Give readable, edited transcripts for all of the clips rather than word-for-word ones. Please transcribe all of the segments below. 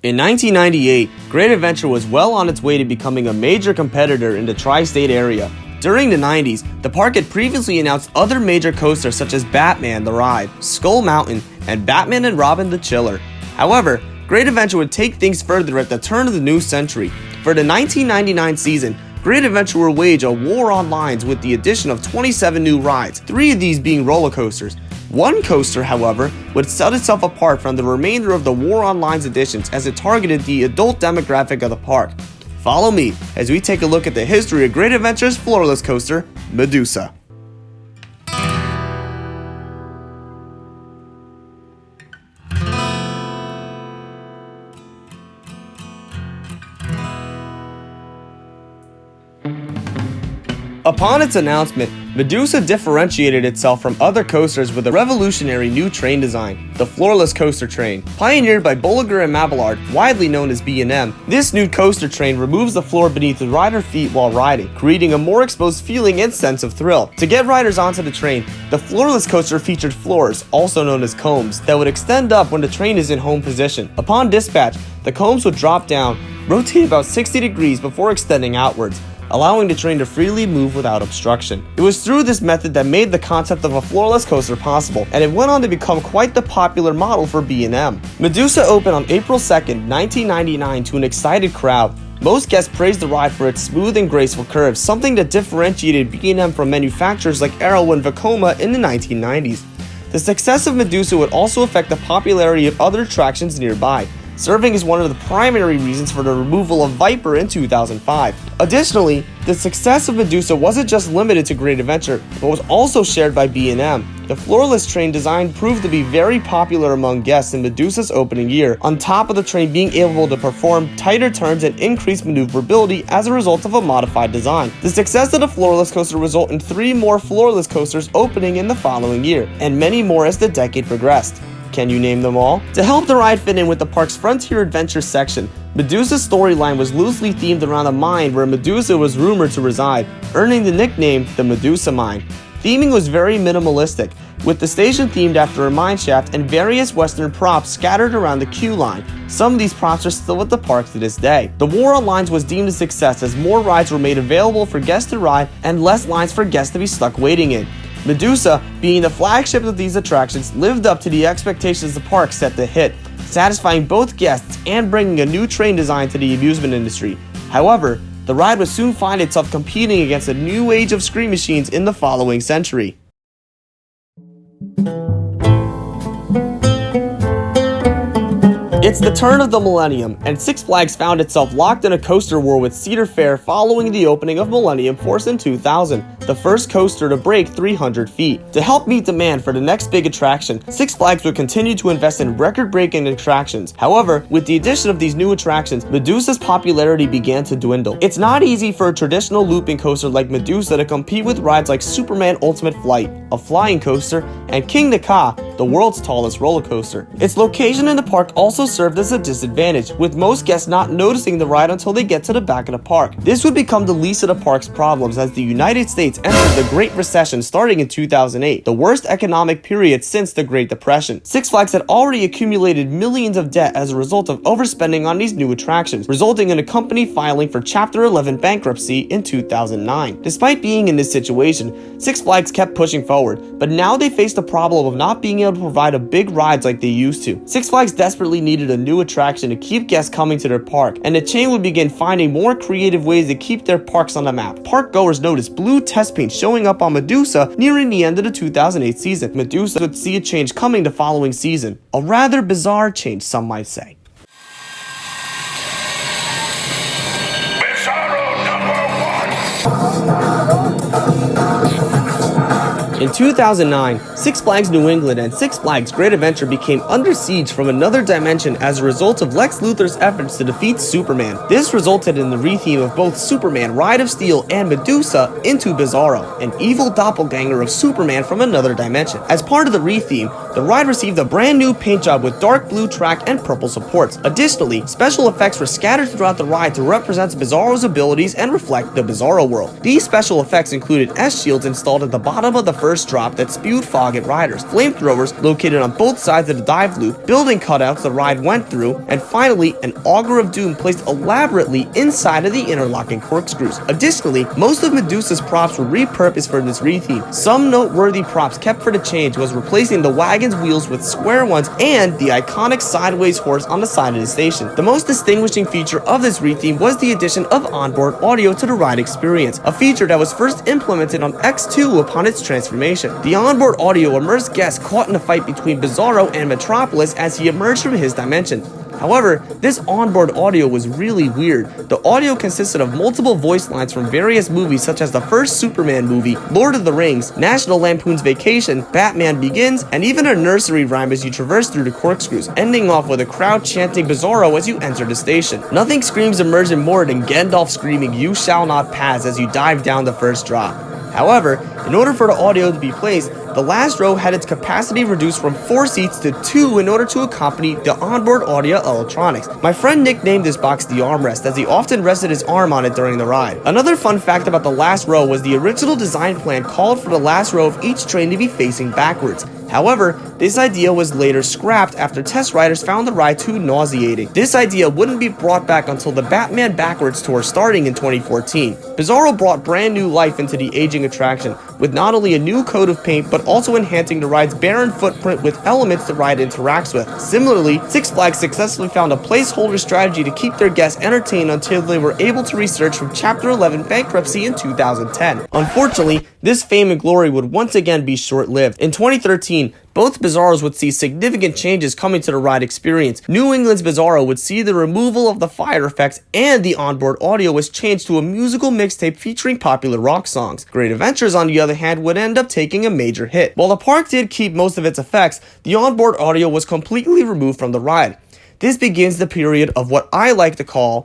In 1998, GreatAdventure was well on its way to becoming a major competitor in the tri-state area. During the 90s, the park had previously announced other major coasters such as Batman the Ride, Skull Mountain, and Batman and Robin the Chiller. However, GreatAdventure would take things further at the turn of the new century. For the 1999 season, GreatAdventure will wage a war on lines with the addition of 27 new rides, 3 of these being roller coasters. One coaster, however, would set itself apart from the remainder of the War on Lines editions as it targeted the adult demographic of the park. Follow me as we take a look at the history of GreatAdventure's Floorless coaster, Medusa. Upon its announcement, Medusa differentiated itself from other coasters with a revolutionary new train design, the Floorless coaster train. Pioneered by Bolliger and Mabillard, widely known as B&M, this new coaster train removes the floor beneath the rider's feet while riding, creating a more exposed feeling and sense of thrill. To get riders onto the train, the Floorless coaster featured floors, also known as combs, that would extend up when the train is in home position. Upon dispatch, the combs would drop down, rotate about 60 degrees before extending outwards, allowing the train to freely move without obstruction. It was through this method that made the concept of a floorless coaster possible, and it went on to become quite the popular model for B&M. Medusa opened on April 2nd, 1999 to an excited crowd. Most guests praised the ride for its smooth and graceful curves, something that differentiated B&M from manufacturers like Arrow and Vekoma in the 1990s. The success of Medusa would also affect the popularity of other attractions nearby, serving as one of the primary reasons for the removal of Viper in 2005. Additionally, the success of Medusa wasn't just limited to GreatAdventure, but was also shared by B&M. The Floorless train design proved to be very popular among guests in Medusa's opening year, on top of the train being able to perform tighter turns and increased maneuverability as a result of a modified design. The success of the Floorless coaster resulted in 3 more Floorless coasters opening in the following year, and many more as the decade progressed. Can you name them all? To help the ride fit in with the park's Frontier Adventure section, Medusa's storyline was loosely themed around a mine where Medusa was rumored to reside, earning the nickname the Medusa Mine. Theming was very minimalistic, with the station themed after a mine shaft and various Western props scattered around the queue line. Some of these props are still at the park to this day. The War on Lines was deemed a success as more rides were made available for guests to ride and less lines for guests to be stuck waiting in. Medusa, being the flagship of these attractions, lived up to the expectations the park set to hit, satisfying both guests and bringing a new train design to the amusement industry. However, the ride would soon find itself competing against a new age of screen machines in the following century. It's the turn of the millennium, and Six Flags found itself locked in a coaster war with Cedar Fair following the opening of Millennium Force in 2000, the first coaster to break 300 feet. To help meet demand for the next big attraction, Six Flags would continue to invest in record-breaking attractions. However, with the addition of these new attractions, Medusa's popularity began to dwindle. It's not easy for a traditional looping coaster like Medusa to compete with rides like Superman Ultimate Flight, a flying coaster, and King Ka, the world's tallest roller coaster. Its location in the park also served as a disadvantage, with most guests not noticing the ride until they get to the back of the park. This would become the least of the park's problems as the United States entered the Great Recession starting in 2008, the worst economic period since the Great Depression. Six Flags had already accumulated millions of debt as a result of overspending on these new attractions, resulting in a company filing for Chapter 11 bankruptcy in 2009. Despite being in this situation, Six Flags kept pushing forward, but now they faced the problem of not being able to provide a big rides like they used to. Six Flags desperately needed a new attraction to keep guests coming to their park, and the chain would begin finding more creative ways to keep their parks on the map. Park goers noticed blue test paint showing up on Medusa nearing the end of the 2008 season. Medusa would see a change coming the following season. A rather bizarre change, some might say. Bizarro In 2009, Six Flags New England and Six Flags Great Adventure became under siege from another dimension as a result of Lex Luthor's efforts to defeat Superman. This resulted in the retheme of both Superman Ride of Steel and Medusa into Bizarro, an evil doppelganger of Superman from another dimension. As part of the retheme, the ride received a brand new paint job with dark blue track and purple supports. Additionally, special effects were scattered throughout the ride to represent Bizarro's abilities and reflect the Bizarro world. These special effects included S-shields installed at the bottom of the first first drop that spewed fog at riders, flamethrowers located on both sides of the dive loop, building cutouts the ride went through, and finally, an auger of doom placed elaborately inside of the interlocking corkscrews. Additionally, most of Medusa's props were repurposed for this retheme. Some noteworthy props kept for the change was replacing the wagon's wheels with square ones and the iconic sideways horse on the side of the station. The most distinguishing feature of this retheme was the addition of onboard audio to the ride experience, a feature that was first implemented on X2 upon its transformation. The onboard audio immersed guests caught in a fight between Bizarro and Metropolis as he emerged from his dimension. However, this onboard audio was really weird. The audio consisted of multiple voice lines from various movies such as the first Superman movie, Lord of the Rings, National Lampoon's Vacation, Batman Begins, and even a nursery rhyme as you traverse through the corkscrews, ending off with a crowd chanting Bizarro as you enter the station. Nothing screams immersion more than Gandalf screaming "You shall not pass" as you dive down the first drop. However, in order for the audio to be placed, the last row had its capacity reduced from 4 seats to 2 in order to accompany the onboard audio electronics. My friend nicknamed this box the armrest as he often rested his arm on it during the ride. Another fun fact about the last row was the original design plan called for the last row of each train to be facing backwards. However, this idea was later scrapped after test riders found the ride too nauseating. This idea wouldn't be brought back until the Batman Backwards tour starting in 2014. Bizarro brought brand new life into the aging attraction, with not only a new coat of paint but also enhancing the ride's barren footprint with elements the ride interacts with. Similarly, Six Flags successfully found a placeholder strategy to keep their guests entertained until they were able to research from Chapter 11 bankruptcy in 2010. Unfortunately, this fame and glory would once again be short-lived. In 2013, both Bizarros would see significant changes coming to the ride experience. New England's Bizarro would see the removal of the fire effects, and the onboard audio was changed to a musical mixtape featuring popular rock songs. Great Adventures, on the other hand, would end up taking a major hit. While the park did keep most of its effects, the onboard audio was completely removed from the ride. This begins the period of what I like to call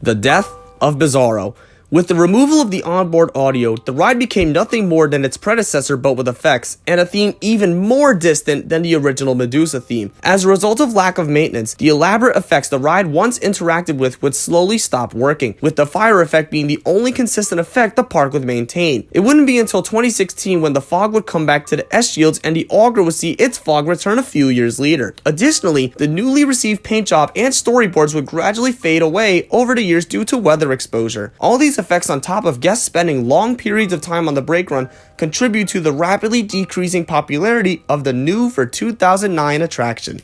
the death of Bizarro. With the removal of the onboard audio, the ride became nothing more than its predecessor but with effects, and a theme even more distant than the original Medusa theme. As a result of lack of maintenance, the elaborate effects the ride once interacted with would slowly stop working, with the fire effect being the only consistent effect the park would maintain. It wouldn't be until 2016 when the fog would come back to the S-shields and the auger would see its fog return a few years later. Additionally, the newly received paint job and storyboards would gradually fade away over the years due to weather exposure. All these effects, on top of guests spending long periods of time on the brake run, contribute to the rapidly decreasing popularity of the new for 2009 attraction.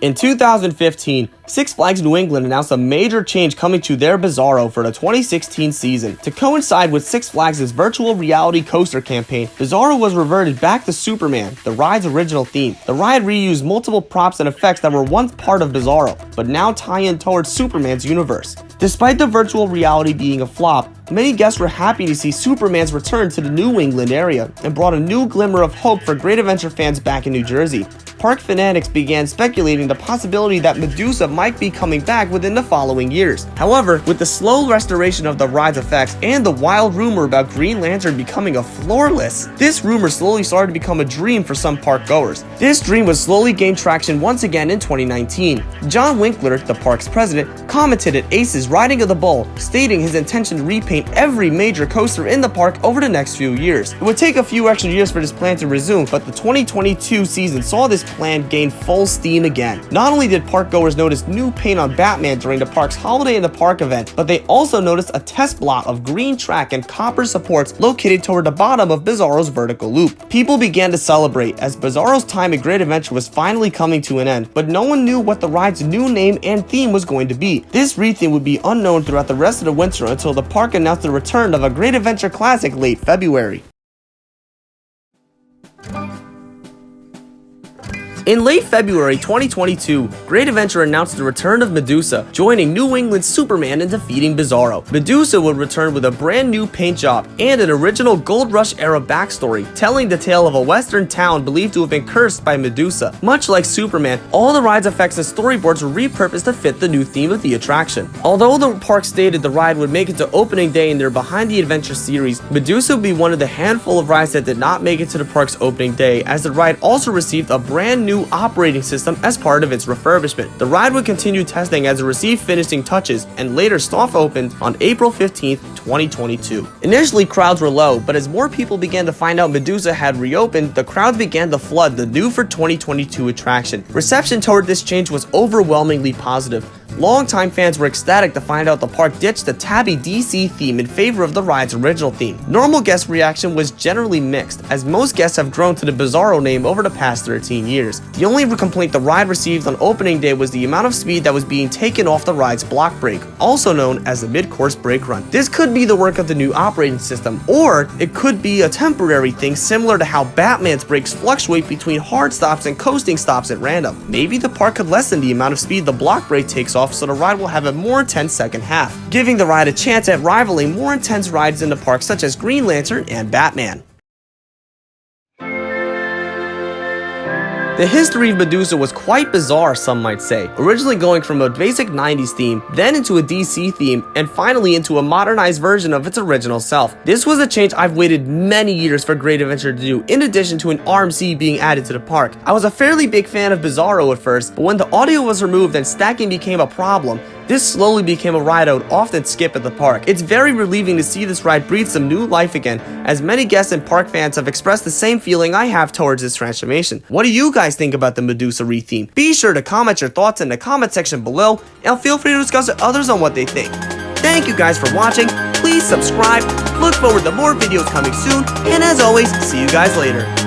In 2015, Six Flags New England announced a major change coming to their Bizarro for the 2016 season. To coincide with Six Flags' virtual reality coaster campaign, Bizarro was reverted back to Superman, the ride's original theme. The ride reused multiple props and effects that were once part of Bizarro, but now tie in towards Superman's universe. Despite the virtual reality being a flop, many guests were happy to see Superman's return to the New England area and brought a new glimmer of hope for Great Adventure fans back in New Jersey. Park fanatics began speculating the possibility that Medusa might be coming back within the following years. However, with the slow restoration of the ride's effects and the wild rumor about Green Lantern becoming a Floorless, this rumor slowly started to become a dream for some park goers. This dream would slowly gain traction once again in 2019. John Winkler, the park's president, commented at Ace's Riding of the Bull, stating his intention to repaint every major coaster in the park over the next few years. It would take a few extra years for this plan to resume, but the 2022 season saw this plan gain full steam again. Not only did park goers notice new paint on Batman during the park's Holiday in the Park event, but they also noticed a test blot of green track and copper supports located toward the bottom of Bizarro's vertical loop. People began to celebrate as Bizarro's time at Great Adventure was finally coming to an end, but no one knew what the ride's new name and theme was going to be. This retheme would be unknown throughout the rest of the winter until the park announced the return of a Great Adventure classic late February. In late February 2022, Great Adventure announced the return of Medusa, joining New England's Superman in defeating Bizarro. Medusa would return with a brand new paint job and an original Gold Rush era backstory, telling the tale of a western town believed to have been cursed by Medusa. Much like Superman, all the ride's effects and storyboards were repurposed to fit the new theme of the attraction. Although the park stated the ride would make it to opening day in their Behind the Adventure series, Medusa would be one of the handful of rides that did not make it to the park's opening day, as the ride also received a brand new new operating system as part of its refurbishment. The ride would continue testing as it received finishing touches and later soft opened on April 15th, 2022. Initially, crowds were low, but as more people began to find out Medusa had reopened, the crowd began to flood the new for 2022 attraction. Reception toward this change was overwhelmingly positive. Longtime fans were ecstatic to find out the park ditched the tabby DC theme in favor of the ride's original theme. Normal guest reaction was generally mixed, as most guests have grown to the Bizarro name over the past 13 years. The only complaint the ride received on opening day was the amount of speed that was being taken off the ride's block brake, also known as the mid-course brake run. This could be the work of the new operating system, or it could be a temporary thing similar to how Batman's brakes fluctuate between hard stops and coasting stops at random. Maybe the park could lessen the amount of speed the block brake takes off so the ride will have a more intense second half, giving the ride a chance at rivaling more intense rides in the park such as Green Lantern and Batman. The history of Medusa was quite bizarre, some might say, originally going from a basic 90s theme, then into a DC theme, and finally into a modernized version of its original self. This was a change I've waited many years for Great Adventure to do, in addition to an RMC being added to the park. I was a fairly big fan of Bizarro at first, but when the audio was removed and stacking became a problem, this slowly became a ride I would often skip at the park. It's very relieving to see this ride breathe some new life again, as many guests and park fans have expressed the same feeling I have towards this transformation. What do you guys think about the Medusa re-theme? Be sure to comment your thoughts in the comment section below, and feel free to discuss with others on what they think. Thank you guys for watching, please subscribe, look forward to more videos coming soon, and as always, see you guys later.